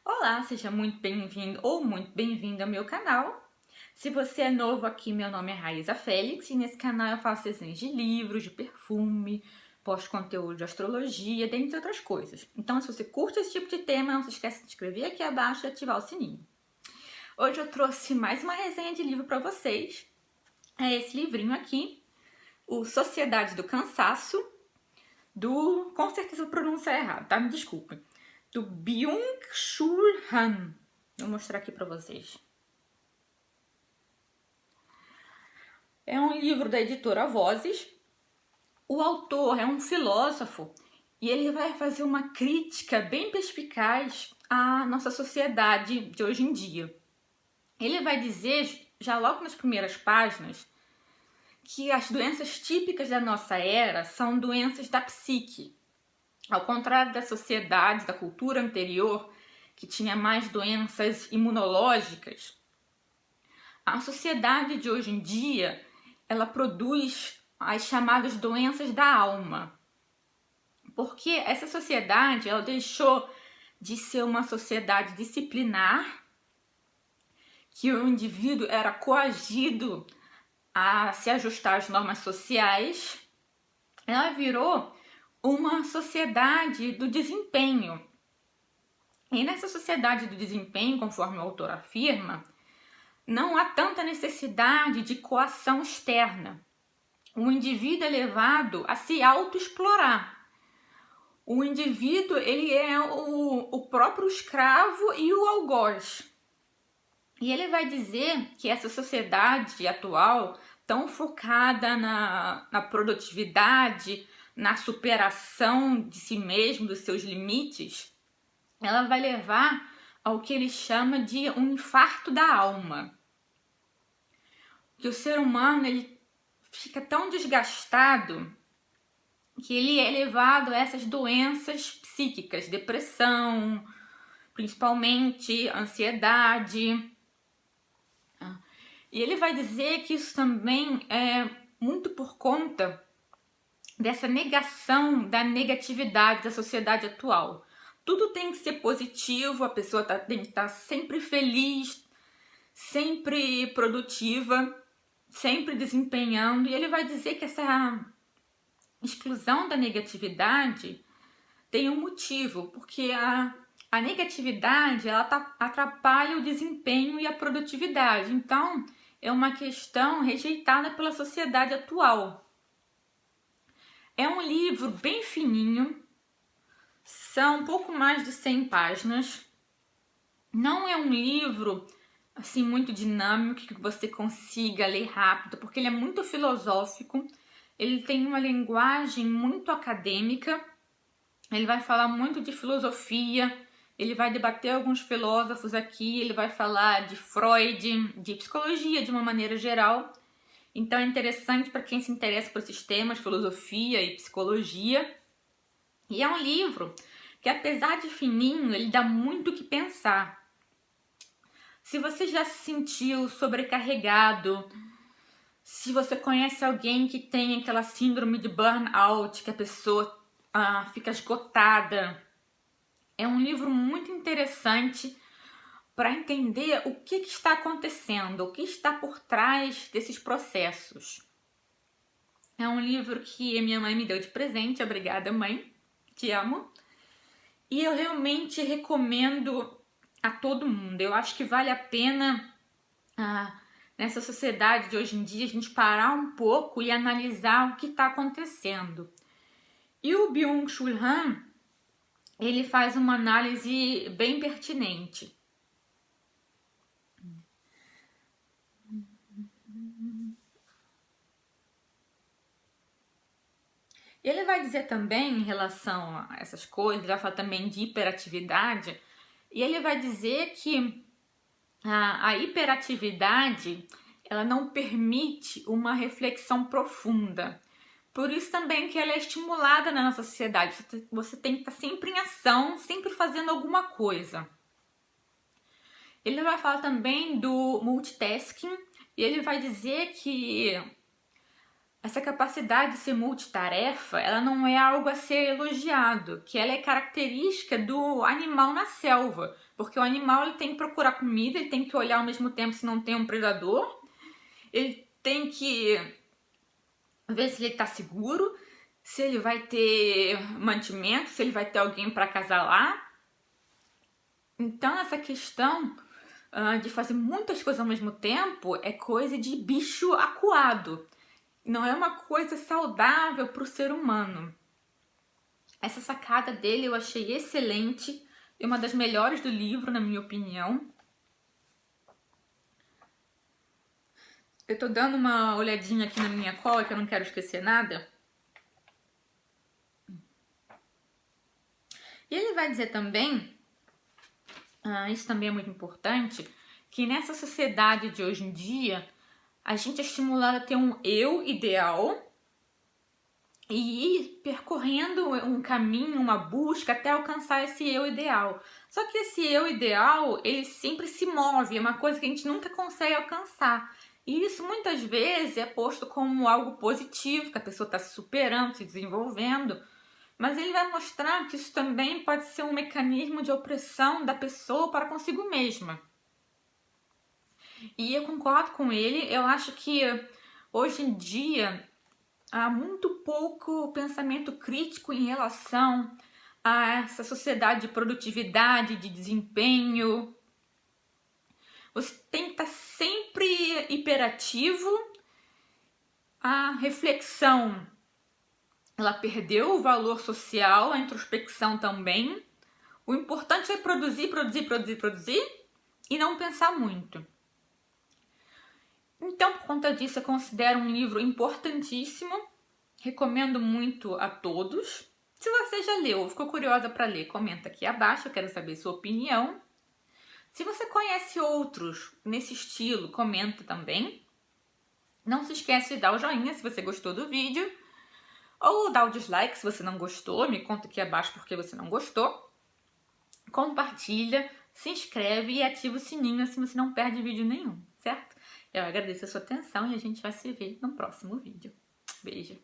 Olá, seja muito bem-vindo ou muito bem-vinda ao meu canal. Se você é novo aqui, meu nome é Raíza Félix e nesse canal eu faço desenhos de livros, de perfume, posto conteúdo de astrologia, dentre outras coisas. Então, se você curte esse tipo de tema, não se esqueça de se inscrever aqui abaixo e ativar o sininho. Hoje eu trouxe mais uma resenha de livro para vocês. É esse livrinho aqui, o Sociedade do Cansaço, com certeza eu pronunciei errado, tá? Me desculpem. Do Byung-Chul Han. Vou mostrar aqui para vocês. É um livro da editora Vozes. O autor é um filósofo e ele vai fazer uma crítica bem perspicaz à nossa sociedade de hoje em dia. Ele vai dizer, já logo nas primeiras páginas, que as doenças típicas da nossa era são doenças da psique. Ao contrário da sociedade, da cultura anterior, que tinha mais doenças imunológicas, a sociedade de hoje em dia, ela produz as chamadas doenças da alma. Porque essa sociedade, ela deixou de ser uma sociedade disciplinar, que o indivíduo era coagido a se ajustar às normas sociais, ela virou uma sociedade do desempenho. E nessa sociedade do desempenho, conforme o autor afirma, não há tanta necessidade de coação externa. O indivíduo é levado a se autoexplorar. O indivíduo, ele é o próprio escravo e o algoz. E ele vai dizer que essa sociedade atual, tão focada na produtividade, na superação de si mesmo, dos seus limites, ela vai levar ao que ele chama de um infarto da alma. Que o ser humano ele fica tão desgastado que ele é levado a essas doenças psíquicas, depressão, principalmente ansiedade. E ele vai dizer que isso também é muito por conta dessa negação da negatividade da sociedade atual. Tudo tem que ser positivo, a pessoa tem que estar sempre feliz, sempre produtiva, sempre desempenhando. E ele vai dizer que essa exclusão da negatividade tem um motivo, porque a negatividade ela atrapalha o desempenho e a produtividade. Então, é uma questão rejeitada pela sociedade atual. É um livro bem fininho, são um pouco mais de 100 páginas. Não é um livro assim muito dinâmico que você consiga ler rápido, porque ele é muito filosófico, ele tem uma linguagem muito acadêmica, ele vai falar muito de filosofia, ele vai debater alguns filósofos aqui, ele vai falar de Freud, de psicologia de uma maneira geral. Então é interessante para quem se interessa por esses temas, filosofia e psicologia. E é um livro que, apesar de fininho, ele dá muito o que pensar. Se você já se sentiu sobrecarregado, se você conhece alguém que tem aquela síndrome de burnout, que a pessoa fica esgotada, é um livro muito interessante para entender o que está acontecendo, o que está por trás desses processos. É um livro que a minha mãe me deu de presente, obrigada mãe, te amo. E eu realmente recomendo a todo mundo. Eu acho que vale a pena, nessa sociedade de hoje em dia, a gente parar um pouco e analisar o que está acontecendo. E o Byung-Chul Han, ele faz uma análise bem pertinente. Ele vai dizer também, em relação a essas coisas, ele vai falar também de hiperatividade, e ele vai dizer que a hiperatividade, ela não permite uma reflexão profunda. Por isso também que ela é estimulada na nossa sociedade. Você tem que estar sempre em ação, sempre fazendo alguma coisa. Ele vai falar também do multitasking, e ele vai dizer que essa capacidade de ser multitarefa, ela não é algo a ser elogiado, que ela é característica do animal na selva, porque o animal ele tem que procurar comida, ele tem que olhar ao mesmo tempo se não tem um predador, ele tem que ver se ele está seguro, se ele vai ter mantimento, se ele vai ter alguém para acasalar. Então essa questão de fazer muitas coisas ao mesmo tempo é coisa de bicho acuado. Não é uma coisa saudável para o ser humano. Essa sacada dele eu achei excelente. É uma das melhores do livro, na minha opinião. Eu tô dando uma olhadinha aqui na minha cola, que eu não quero esquecer nada. E ele vai dizer também, isso também é muito importante, que nessa sociedade de hoje em dia, a gente é estimulado a ter um eu ideal e ir percorrendo um caminho, uma busca até alcançar esse eu ideal. Só que esse eu ideal, ele sempre se move, é uma coisa que a gente nunca consegue alcançar. E isso muitas vezes é posto como algo positivo, que a pessoa está se superando, se desenvolvendo. Mas ele vai mostrar que isso também pode ser um mecanismo de opressão da pessoa para consigo mesma. E eu concordo com ele, eu acho que hoje em dia há muito pouco pensamento crítico em relação a essa sociedade de produtividade, de desempenho. Você tem que estar sempre hiperativo. A reflexão, ela perdeu o valor social, a introspecção também. O importante é produzir e não pensar muito. Então, por conta disso, eu considero um livro importantíssimo. Recomendo muito a todos. Se você já leu ou ficou curiosa para ler, comenta aqui abaixo, eu quero saber sua opinião. Se você conhece outros nesse estilo, comenta também. Não se esquece de dar o joinha se você gostou do vídeo. Ou dar o dislike se você não gostou, me conta aqui abaixo porque você não gostou. Compartilha, se inscreve e ativa o sininho assim você não perde vídeo nenhum, certo? Eu agradeço a sua atenção e a gente vai se ver no próximo vídeo. Beijo!